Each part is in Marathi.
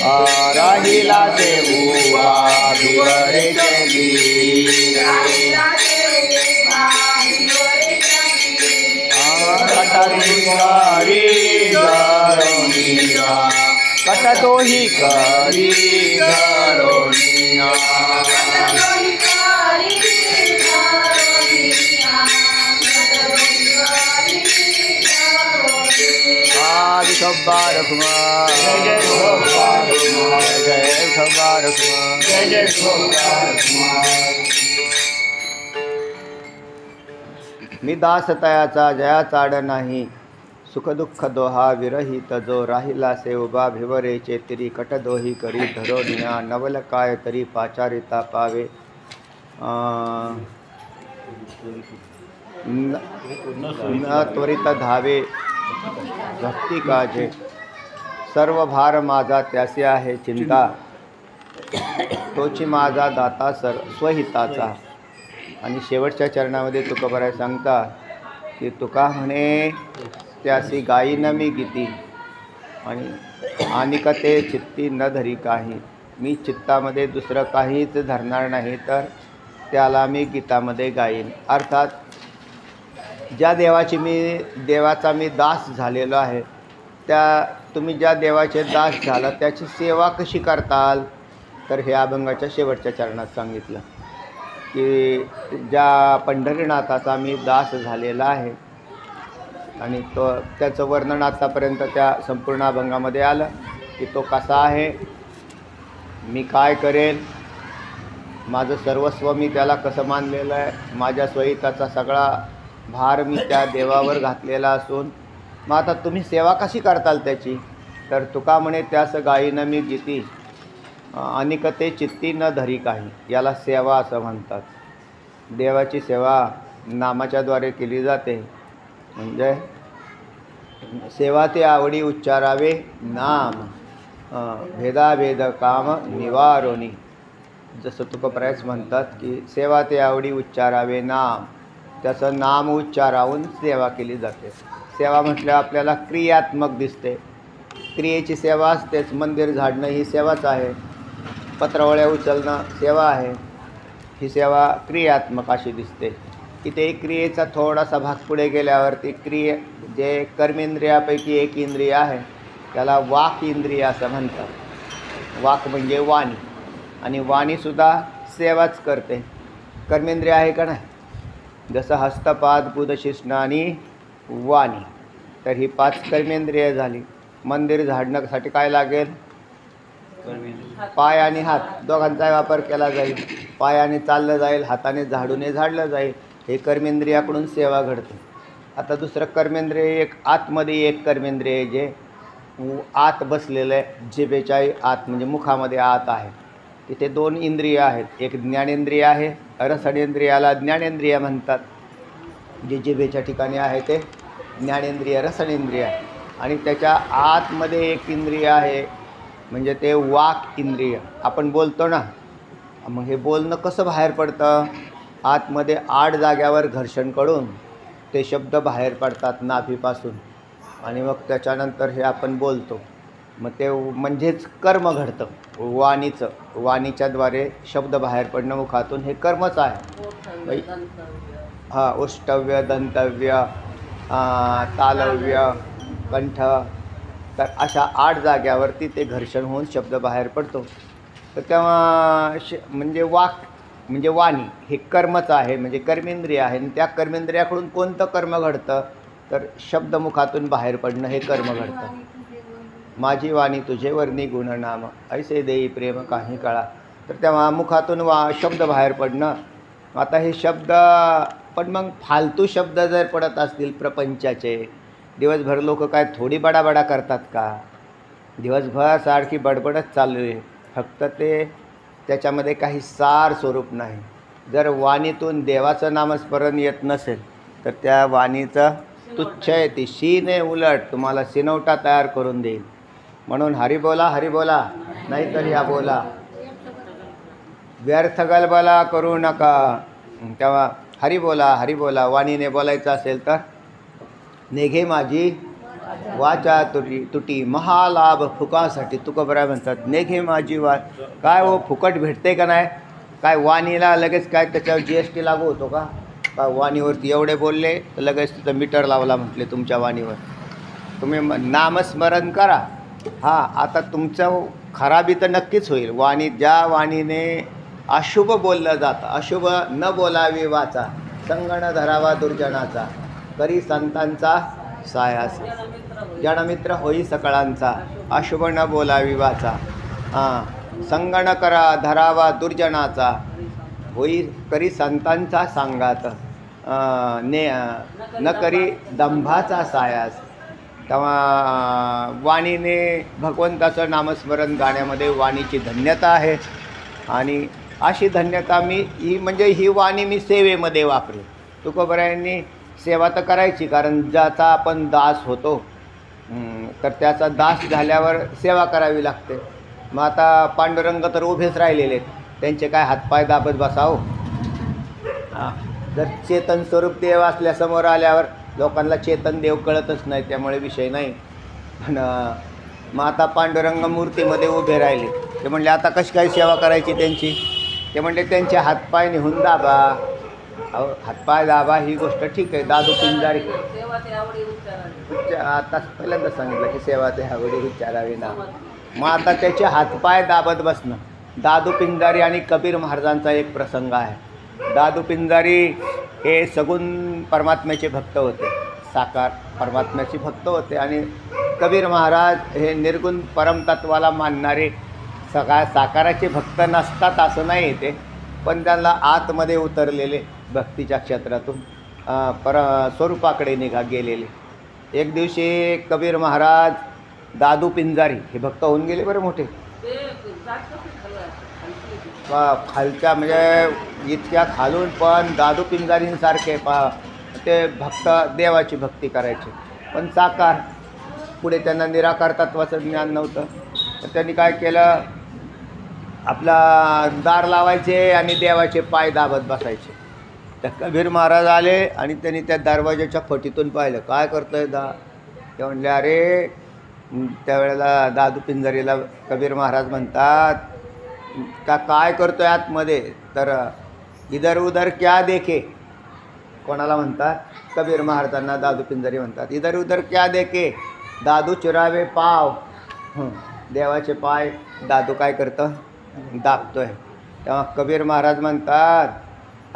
राहिला ते उभा भिवरेच्या गिरी कट तोही करी धरोनिया विठोबा रखुमा जय विठोबा रखुमा जय मी दास तयाचा जया चाड नाही सुख दुःख दोहा विरहित जो राहिला से उभा भिवरेचे तिरी कट दोही करी धरोनिया नवल काय तरी पाचारिता पावे न त्वरित धावे भक्ती काजे सर्व भार माझा त्यासी आहे चिंता तोची माझा दाता स्वहिताचा. आणि शेवटच्या चरणामध्ये तुकोबाराय सांगता की तुका म्हणे त्यासी गायीन मी गीती आणि ते चित्ती न धरी काही. मी चित्तामध्ये दुसरं काहीच धरणार नाही तर त्याला मी गीतामध्ये गाईन. अर्थात ज्या देवाचा मी दास झालेलो आहे तुम्ही ज्या देवाचे दास झाला त्याची सेवा कशी करताल तर हे अभंगाच्या शेवटच्या चरणात सांगितलं की ज्या पंढरीनाथाचा मी दास झालेला आहे आणि त्याचं वर्णन आतापर्यंत त्या संपूर्ण अभंगामध्ये आलं की तो कसा आहे, मी काय करेल, माझं सर्वस्व मी त्याला कसं मानलेलं आहे, माझ्या स्वहिताचा सगळा भार मी त्या देवावर घातलेला असून मग आता तुम्ही सेवा कशी करताल त्याची तर तुका म्हणे त्यास गायीन मी गीती अनिकते चित्ती न धरी काही. याला सेवा असं म्हणतात. देवाची सेवा नामाच्याद्वारे केली जाते. म्हणजे सेवा ते आवडी उच्चारावे नाम भेदाभेद काम निवारोनी. जसं तुकोबरायच म्हणतात की सेवा ते आवडी उच्चारावे नाम, त्याचं नाम उच्चारावून सेवा केली जाते. सेवा म्हटल्यावर आपल्याला क्रियात्मक दिसते. क्रियेची सेवा असतेच. मंदिर झाडणं ही सेवाच आहे, पत्रावळ्या उचलणं सेवा आहे. ही सेवा क्रियात्मक अशी दिसते. इथे क्रियेचा थोडासा भाग पुढे गेल्यावरती जे कर्मेंद्रियापैकी एक इंद्रिय आहे त्याला वाक इंद्रिय असं म्हणतात. वाक म्हणजे वाणी, आणि वाणीसुद्धा सेवाच करते. कर्मेंद्रिय आहे का नाही. जसं हस्तपाद गुदशिष्ण आणि वाणी, तर ही 5 कर्मेंद्रिय झाली. मंदिर झाडण्यासाठी काय लागेल, पाय आणि हात दोघांचा वापर केला जाईल. पायाने चाललं जाईल, हाताने झाडूने झाडलं जाईल. हे कर्मेंद्रियाकडून सेवा घडते. आता दुसरं कर्मेंद्रिय आतमध्ये एक कर्मेंद्रिय जे आत बसलेलं आहे, जिभेच्या आत म्हणजे मुखामध्ये आत आहे. तिथे 2 इंद्रिय आहेत. एक ज्ञानेंद्रिय आहे, रसनेंद्रियाला ज्ञानेंद्रिय म्हणतात. जे जिभेच्या ठिकाणी आहे ते ज्ञानेंद्रिय रसनेंद्रिय. आणि त्याच्या आतमध्ये एक इंद्रिय आहे म्हणजे ते वाक इंद्रिय. आपण बोलतो ना, मग हे बोलणं कसं बाहेर पडतं, आतमध्ये 8 जाग्यावर घर्षण करून ते शब्द बाहेर पडतात नाभीपासून, आणि मग त्याच्यानंतर हे आपण बोलतो. मग ते म्हणजेच कर्म घडतं वाणीचं. वाणीच्याद्वारे शब्द बाहेर पडणं मुखातून हे कर्मच आहे. हां, उष्टव्य, दंतव्य, तालव्य, कंठ, तर अशा 8 जाग्यावरती ते घर्षण होऊन शब्द बाहेर पडतो. तर तेव्हा म्हणजे वाक म्हणजे वाणी हे कर्मच आहे, म्हणजे कर्मेंद्रिय आहे. आणि त्या कर्मेंद्रियाकडून कोणतं कर्म घडतं तर शब्दमुखातून बाहेर पडणं हे कर्म घडतं. माझी वाणी तुझे वर्णी गुणनाम ऐसे देई प्रेम काही काळा. तर तेव्हा मुखातून शब्द बाहेर पडणं. आता हे शब्द पण मग फालतू शब्द जर पडत असतील प्रपंचाचे, दिवसभर लोक काय थोडी बडाबडा करतात का, दिवसभर सारखी बडबडच चालू आहे, फक्त ते त्याच्यामध्ये काही सार स्वरूप नाही. जर वाणीतून देवाचं नामस्मरण येत नसेल तर त्या वाणीचं तुच्छ आहे, ती शीने उलट तुम्हाला सिनवटा तयार करून देईल. म्हणून हरिबोला हरिबोला, नाहीतर या बोला, व्यर्थ गलबला करू नका. तेव्हा हरिबोला हरिबोला वाणीने बोलायचं असेल तर नेघे माझी वाचा तुटी महालाभ फुकासाठी तुकोबराय म्हणतात नेघे माझी वाट. काय हो फुकट भेटते का नाही? काय वाणीला लगेच काय त्याच्यावर GST लागू होतो का? काय वाणीवरती एवढे बोलले तर लगेच तिथं मीटर लावला म्हटले तुमच्या वाणीवर. तुम्ही नामस्मरण करा. हां आता तुमचं खराबी तर नक्कीच होईल. ज्या वाणीने अशुभ बोललं जातं, अशुभ न बोलावी वाचा, संगण धरावा दुर्जनाचा, करी संतांचा सायास, जनमित्र होई सकळांचा, अशुभ न बोलावी वाचा, संगण धरावा दुर्जनाचा, होई करी संतांचा सांगात, न करी दंभाचा सायास. तेव्हा वाणीने भगवंताचं नामस्मरण गाण्यामध्ये वाणीची धन्यता आहे. आणि अशी धन्यता ही वाणी मी सेवेमध्ये वापरली. तुकोबरायांनी सेवा तर करायची, कारण ज्याचा आपण दास होतो तर त्याचा दास झाल्यावर सेवा करावी लागते. मग आता पांडुरंग तर उभेच राहिलेले आहेत, त्यांचे काय हातपाय दाबत बसावं? जर चेतन स्वरूप देव असल्यासमोर आल्यावर लोकांना चेतन देव कळतच नाही, त्यामुळे विषय नाही. पण मग आता पांडुरंग मूर्तीमध्ये उभे राहिले. ते म्हणले आता कशी काय सेवा करायची त्यांची? ते म्हणले त्यांचे हातपाय निहून दाबा. अहो हातपाय दाबा ही गोष्ट ठीक आहे. दादू पिंजारी आता पहिल्यांदा सांगितलं की सेवा ते आवडी विचारावी ना. मग आता त्याचे हातपाय दाबत बसणं. दादू पिंजारी आणि कबीर महाराजांचा एक प्रसंग आहे. दादू पिंजारी हे सगुण परमात्म्याचे भक्त होते, साकार परमात्म्याचे भक्त होते. आणि कबीर महाराज हे निर्गुण परमतत्वाला मानणारे साकाराचे भक्त नसतात असं नाही ते, पण त्यांना आतमध्ये उतरलेले भक्तीच्या क्षेत्रातून स्वरूपाकडे गेलेले. एक दिवशी कबीर महाराज दादू पिंजारी हे भक्त होऊन गेले बरं मोठे. खालच्या म्हणजे इतक्या खालून पण दादू पिंजारींसारखे ते भक्त देवाची भक्ती करायचे, पण साकार. पुढे त्यांना निराकार तत्वाचं ज्ञान नव्हतं, तर त्यांनी काय केलं, आपला दार लावायचे आणि देवाचे पाय दाबत बसायचे. तर कबीर महाराज आले आणि त्यांनी त्या दरवाजाच्या फटीतून पाहिलं, काय करतोय ते म्हणले अरे. त्यावेळेला दादू पिंजारीला कबीर महाराज म्हणतात काय करतोय आतमध्ये? तर इधर उधर क्या देखे. कोणाला म्हणतात? कबीर महाराजांना दादू पिंजारी म्हणतात इधर उधर क्या देखे, दादू चुरावे पाव. देवाचे पाय दादू काय करतं? दाबतोय. तेव्हा कबीर महाराज म्हणतात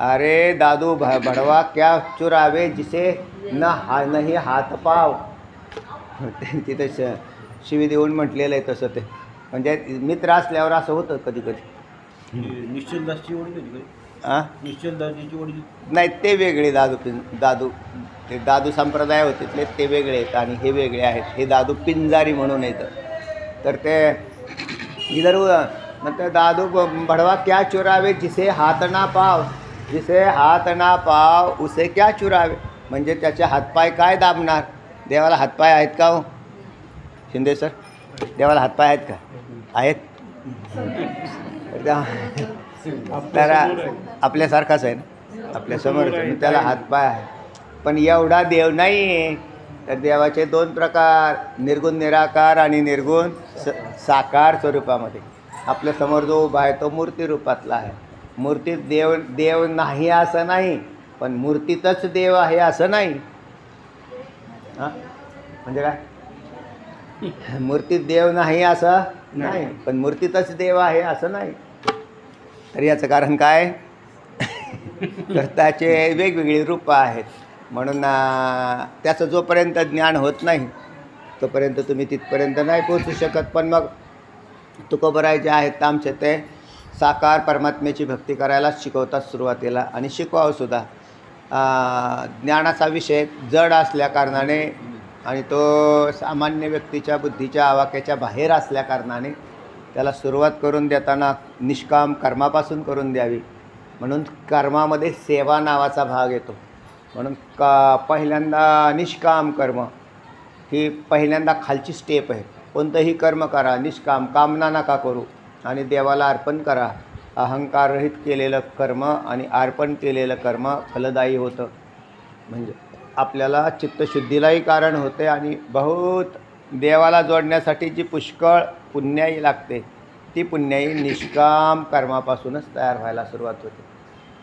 अरे दादू भडवा क्या चुरावे जिसे नाही हात पाव. तिथं शिवी देऊन म्हटलेलं आहे तसं. ते म्हणजे मित्र असल्यावर असं होतं कधी कधी. निश्चलदासची ओढी कधी निश्चलदासची ओढी नाही, ते वेगळे ते दादू संप्रदाय होते ते वेगळे आहेत आणि हे वेगळे आहेत. हे दादू पिंजारी म्हणून येतं. तर ते इधर म्हणते दादू भडवा क्या चुरावे जिसे हात ना पाव, जिसे हात ना पाव उसे क्या चुरावे. म्हणजे त्याचे हातपाय काय दाबणार? देवाला हातपाय आहेत का हो शिंदे सर? देवाला हातपाय आहेत का? आहेत. तर आपल्यासारखाच आहे ना, आपल्यासमोर त्याला हातपाय आहे, पण एवढा देव नाही आहे. तर देवाचे दोन प्रकार, निर्गुण निराकार आणि निर्गुण साकार स्वरूपामध्ये. आपल्यासमोर जो उभा आहे तो मूर्ती रूपातला आहे. मूर्तीत देव नाही असं नाही, पण मूर्तीतच देव आहे असं नाही. म्हणजे काय? मूर्तीत देव नाही असं नाही, पण मूर्तीतच देव आहे असं नाही. तर याचं कारण काय? तर त्याचे वेगवेगळी रूपं आहेत. म्हणून त्याचं जोपर्यंत ज्ञान होत नाही तोपर्यंत तुम्ही तिथपर्यंत नाही पोचू शकत. पण मग तुकोबराय जे आहेत आमचे ते साकार परमात्म्याची भक्ती करायला शिकवतात सुरुवातीला, आणि शिकवावंसुद्धा. ज्ञानाचा विषय जड असल्याकारणाने आणि तो सामान्य व्यक्तीच्या बुद्धीच्या आवाक्याच्या बाहेर असल्याकारणाने त्याला सुरुवात करून देताना निष्काम कर्मापासून करून द्यावी. म्हणून कर्मामध्ये सेवा नावाचा भाग येतो. म्हणून पहिल्यांदा निष्काम कर्म ही पहिल्यांदा खालची स्टेप आहे. कोणतंही कर्म करा निष्काम, कामना नका करू आणि देवाला अर्पण करा. अहंकाररहित केलेलं कर्म आणि अर्पण केलेलं कर्म फलदायी होतं. म्हणजे आपल्याला चित्तशुद्धीलाही कारण होते आणि बहुत देवाला जोडण्यासाठी जी पुष्कळ पुण्याई लागते ती पुण्याई निष्काम कर्मापासूनच तयार व्हायला सुरुवात होते.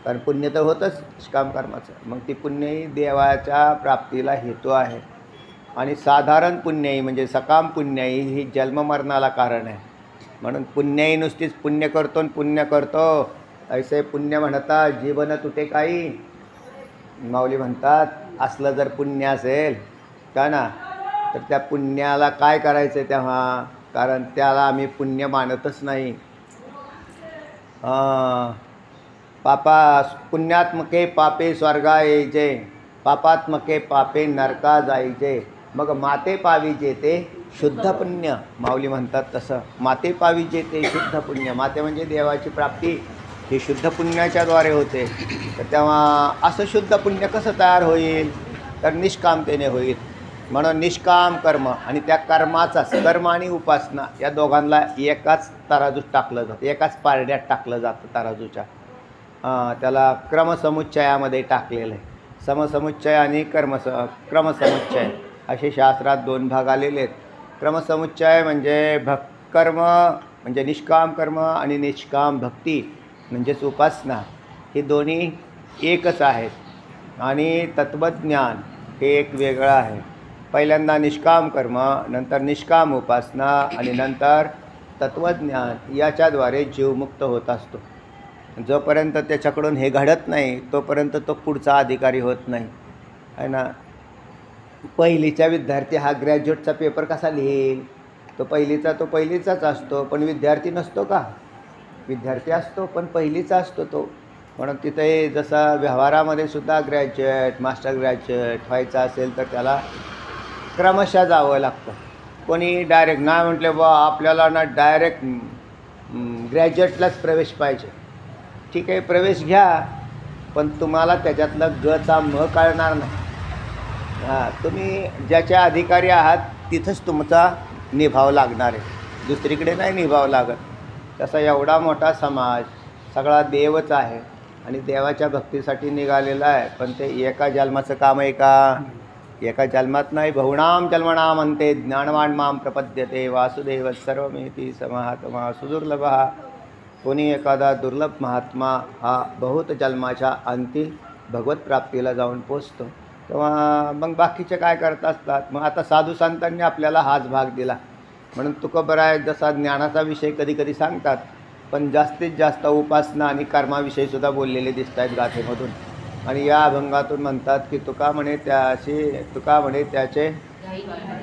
कारण पुण्य तर होतंच निष्काम कर्माचं, मग ती पुण्याई देवाच्या प्राप्तीला हेतू आहे. आणि साधारण पुण्याई म्हणजे सकाम पुण्याई ही जन्ममरणाला कारण आहे. म्हणून पुण्याई नुसतीच पुण्य करतो आणि पुण्य करतो ऐसे पुण्य म्हणता जीवन तुटे काही. माऊली म्हणतात असलं जर पुण्य असेल का ना, तर त्या पुण्याला काय करायचं तेव्हा, कारण त्याला आम्ही पुण्य मानतच नाही. पापा पुण्यात्मके पापे स्वर्गा यायचे, पापात्मके पापे नरका जायचे, मग माते पावीचे ते शुद्ध पुण्य. माऊली म्हणतात तसं माते पावीचे ते शुद्ध पुण्य. माते म्हणजे देवाची प्राप्ती, ही शुद्ध पुण्याच्याद्वारे होते. तर तेव्हा असं शुद्ध पुण्य कसं तयार होईल, तर निष्कामतेने होईल. म्हणून निष्काम कर्म आणि त्या कर्माचाच कर्म आणि उपासना या दोघांना एकाच तराजूत टाकलं जातं, एकाच पारड्यात टाकलं जातं तराजूच्या. त्याला क्रमसमुच्चयामध्ये टाकलेलं आहे. समसमुच्चय आणि क्रमसमुच्चय असे शास्त्रात दोन भाग आलेले आहेत. क्रमसमुच्चय म्हणजे कर्म म्हणजे निष्काम कर्म आणि निष्काम भक्ती म्हणजेच उपासना, हे दोन्ही एकच आहेत. आणि तत्त्वज्ञान हे एक वेगळं आहे. पहिल्यांदा निष्काम कर्म, नंतर निष्काम उपासना आणि नंतर तत्त्वज्ञान याच्याद्वारे जीवमुक्त होत असतो. जोपर्यंत त्याच्याकडून हे घडत नाही तोपर्यंत तो पुढचा अधिकारी होत नाही आहे ना. पहिलीचा विद्यार्थी हा ग्रॅज्युएटचा पेपर कसा लिहेल, तो पहिलीचाच असतो, पण विद्यार्थी नसतो का. विद्यार्थी असतो पण पहिलीचा असतो तो. म्हणून तिथे जसं व्यवहारामध्ये सुद्धा ग्रॅज्युएट मास्टर ग्रॅज्युएट व्हायचं असेल तर त्याला क्रमशः जावं लागतं. कोणी डायरेक्ट नाही म्हटले बा आपल्याला ना डायरेक्ट ग्रॅज्युएटलाच प्रवेश पाहिजे, ठीक आहे प्रवेश घ्या, पण तुम्हाला त्याच्यातलं गचा म कळणार नाही. तुम्ही ज्याच्या अधिकारी आहात तिथंच तुमचा निभाव लागणार आहे, दुसरीकडे नाही निभाव लागत. तसा एवढा मोठा समाज सगळा देवच आहे आणि देवाच्या भक्तीसाठी निघालेला आहे. पण ते एका जन्माचं काम आहे का, एका जन्मात नाही. बहुणाम जन्मणाम अंते ज्ञानवान माम प्रपद्यते वासुदेव सर्वमेती समाहात्मा सुदुर्लभः. कोणी एखादा दुर्लभ महात्मा हा बहुत जन्माच्या अंती भगवत प्राप्तीला जाऊन पोचतो. तेव्हा मग बाकीचे काय करत असतात. मग आता साधू संतांनी आपल्याला हाच भाग दिला म्हणून तुकोबराय जसा ज्ञानाचा विषय कधी कधी सांगतात, पण जास्तीत जास्त उपासना आणि कर्माविषयीसुद्धा बोललेले दिसत आहेत गाथेमधून. आणि या अभंगातून म्हणतात की तुका म्हणे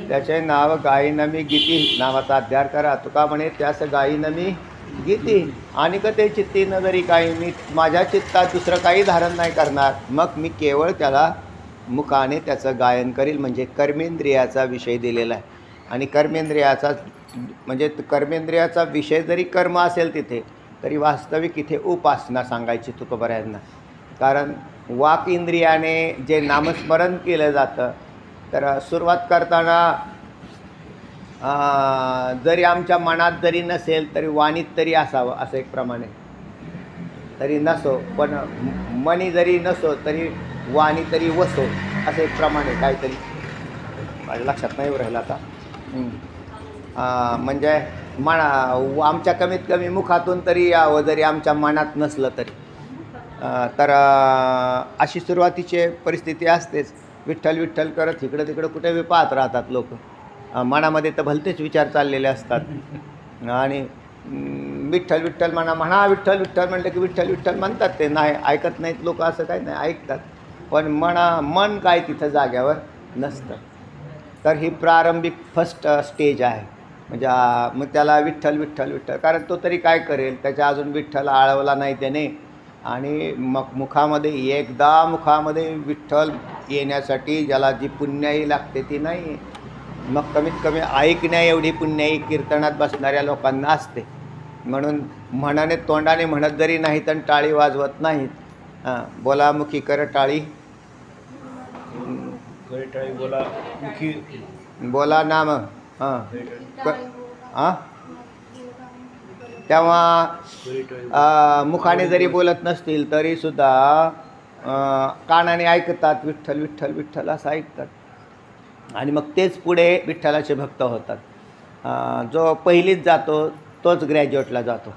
त्याचे नाव गायीनं मी गीती, नावाचा अध्यार करा. तुका म्हणे त्यास गायीनं मी गीती आणि ते चित्तीनं जरी काही मी माझ्या चित्तात दुसरं काही धारण नाही करणार, मग मी केवळ त्याला मुखाने त्याचं गायन करील. म्हणजे कर्मेंद्रियाचा विषय दिलेला आहे. आणि कर्मेंद्रियाचा विषय जरी कर्म असेल तिथे, तरी वास्तविक इथे उपासना सांगायची तुकोबरायांना. कारण वाक इंद्रियाने जे नामस्मरण केलं जातं, तर सुरुवात करताना जरी आमच्या मनात जरी नसेल तरी वाणीत तरी असावं असं एक प्रमाणे, तरी नसो पण मनी जरी नसो तरी वाणी तरी वसो असं एक प्रमाणे काहीतरी माझ्या लक्षात नाही राहिलं आता. म्हणजे आमच्या कमीत कमी मुखातून तरी यावं जरी आमच्या मनात नसलं तरी. तर अशी सुरुवातीची परिस्थिती असतेच. विठ्ठल विठ्ठल करत इकडं तिकडं कुठे बी पाहत राहतात लोक. मनामध्ये तर भलतेच विचार चाललेले असतात. आणि विठ्ठल विठ्ठल म्हणा विठ्ठल विठ्ठल म्हटलं की विठ्ठल विठ्ठल म्हणतात. ते नाही ऐकत नाहीत लोक, असं काही नाही, ऐकतात, पण मन काय तिथं जाग्यावर नसतं. तर ही प्रारंभिक फर्स्ट स्टेज आहे. म्हणजे मग त्याला विठ्ठल विठ्ठल विठ्ठल, कारण तो तरी काय करेल, त्याच्या अजून विठ्ठल आळवला नाही त्याने. आणि मग मुखामध्ये विठ्ठल येण्यासाठी ज्याला जी पुण्याई लागते ती नाही. मग कमीत कमी ऐकण्या एवढी पुण्याई कीर्तनात बसणाऱ्या लोकांना असते. म्हणून म्हणाने तोंडाने म्हणत जरी नाही तर टाळी वाजवत नाहीत. बोला मुखी कर टाळी, बोला मुखी बोला नाम. तेव्हा मुखाने जरी बोलत नसतील तरीसुद्धा कानाने ऐकतात विठ्ठल विठ्ठल विठ्ठल असं ऐकतात आणि मग तेच पुढे विठ्ठलाचे भक्त होतात. जो पहिलीत जातो तोच ग्रॅज्युएटला जातो,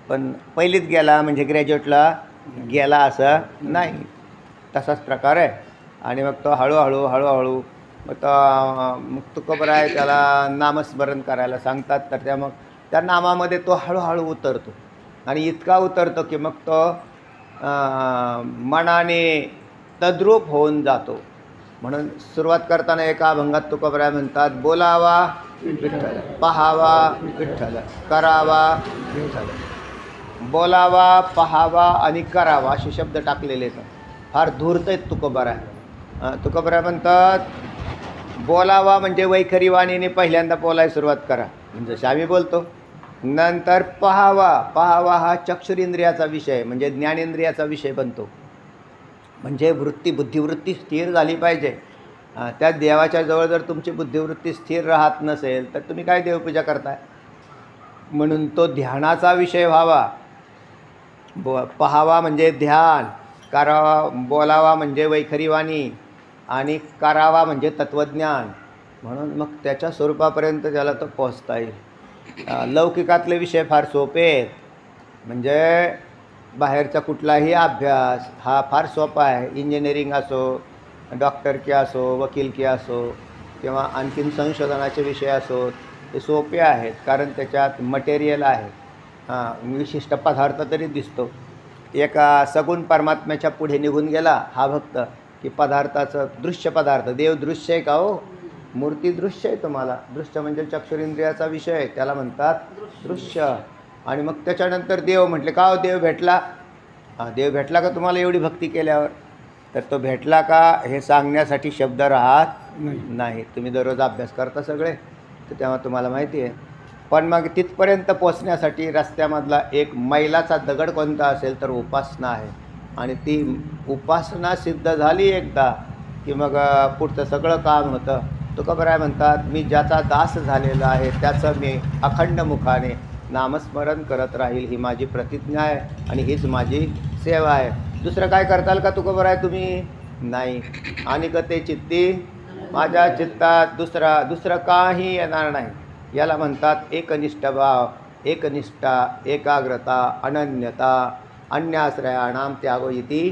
पण पहिलीत गेला म्हणजे ग्रॅज्युएटला गेला असं नाही, तसाच प्रकार आहे. आणि मग तो हळूहळू मग तुकोबराय त्याला नामस्मरण करायला सांगतात, तर मग त्या नामामध्ये तो हळूहळू उतरतो आणि इतका उतरतो की मग तो मनाने तद्रूप होऊन जातो. म्हणून सुरुवात करताना एका अभंगात तुकोबराय म्हणतात, बोलावा विठ्ठल, पाहावा विठ्ठल, करावा विठ्ठल. बोलावा, पाहावा आणि करावा असे शब्द टाकलेले आहेत. फार धूर्त आहेत तुकोबराय. तुकोबराय म्हणतात, बोलावा म्हणजे वैखरी वाणीने पहिल्यांदा बोलायला सुरुवात करा, म्हणजे जसे आम्ही बोलतो. नंतर पाहावा हा चक्षुरेंद्रियाचा विषय म्हणजे ज्ञानेंद्रियाचा विषय बनतो. म्हणजे बुद्धिवृत्ती स्थिर झाली पाहिजे. त्या देवाच्या जवळ जर तुमची बुद्धिवृत्ती स्थिर राहत नसेल तर तुम्ही काय देवपूजा करताय. म्हणून तो ध्यानाचा विषय व्हावा. पाहावा म्हणजे ध्यान, बोलावा म्हणजे वैखरी वाणी आणि करावा म्हणजे तत्त्वज्ञान. म्हणून मग त्याच्या स्वरूपापर्यंत त्याला तो पोचता येईल. लौकिकातले विषय फार सोपे आहेत. म्हणजे बाहेरचा कुठलाही अभ्यास हा फार सोपा आहे. इंजिनिअरिंग असो, डॉक्टरकी असो, वकीलकी असो किंवा आणखीन संशोधनाचे विषय असो, ते सोपे आहेत कारण त्याच्यात मटेरियल आहे. विशिष्ट पदार्थ तरी दिसतो. एका सगुण परमात्म्याच्या पुढे निघून गेला हा भक्त की पदार्थाचं दृश्य पदार्थ, देव दृश्य आहे का हो, मूर्ती दृश्य आहे तुम्हाला. दृश्य म्हणजे चक्षुरेंद्रियाचा विषय आहे, त्याला म्हणतात दृश्य. आणि मग त्याच्यानंतर देव म्हटले का हो, देव भेटला. देव भेटला का तुम्हाला एवढी भक्ती केल्यावर. तर तो भेटला का हे सांगण्यासाठी शब्द राहत नाही. तुम्ही दररोज अभ्यास करता सगळे, तर तेव्हा तुम्हाला माहिती आहे. पण मग तिथपर्यंत पोचण्यासाठी रस्त्यामधला एक मैलाचा दगड कोणता असेल तर उपासना आहे. आणि ती उपासना सिद्ध झाली एकदा की मग पुढचं सगळं काम होतं. तुकोबराय म्हणतात, मी ज्याचा दास झालेला आहे त्याचं मी अखंड मुखाने नामस्मरण करत राहील, ही माझी प्रतिज्ञा आहे आणि हीच माझी सेवा आहे. दुसरं काय करताल का तुकोबराय तुम्ही. नाही. आणि गते चित्ती, माझ्या चित्तात दुसरं काही येणार नाही. याला म्हणतात एकनिष्ठ भाव, एकनिष्ठा, एकाग्रता, अनन्यता. अन्याश्रयाणाम त्यागो इति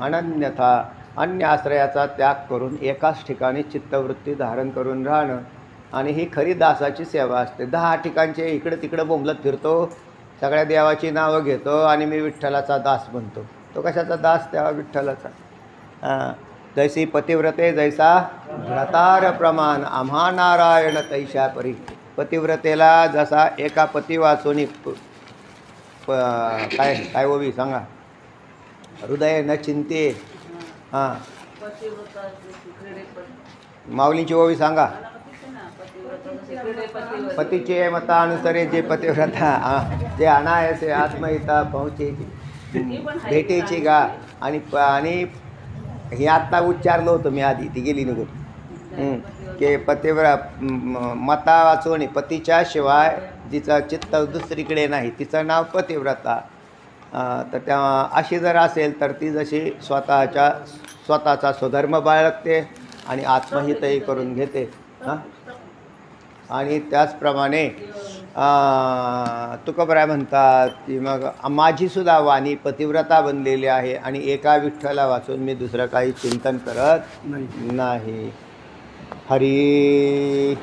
अनन्यथा. अन्य आश्रयाचा त्याग करून एकाच ठिकाणी चित्तवृत्ती धारण करून राहणं, आणि ही खरी दासाची सेवा असते. 10 ठिकाणचे इकडे तिकडे बोंबलत फिरतो, सगळ्या देवाची नावं घेतो आणि मी विठ्ठलाचा दास बनतो. तो कशाचा दास, त्या विठ्ठलाचा. जैसी पतिव्रते जैसा व्रतार प्रमाण, आम्हा नारायण तैशा परी. पतिव्रतेला जसा एका पती वाचून काय ओवी सांगा, हृदय न चिंते. हां, माऊलींची ओवी सांगा. पतीचे मतानुसारे जे पतिव्रता, जे अनायासे आत्महिता पहुंचेची भेटेची गा. आणि हे आत्ता उच्चारलं होतं मी आधी, ती गेली निघून की मता वाचवणे, पतीच्या शिवाय जिचं चित्त दुसरीकडे नाही तिचं नाव पतिव्रता. तर तेव्हा अशी जर असेल तर ती जशी स्वतःचा स्वधर्म बाळगते आणि आत्महितही करून घेते. आणि त्याचप्रमाणे तुकोबराय म्हणतात की मग माझीसुद्धा वाणी पतिव्रता बनलेली आहे आणि एका विठ्ठला वाचून मी दुसरं काही चिंतन करत नाही. हरी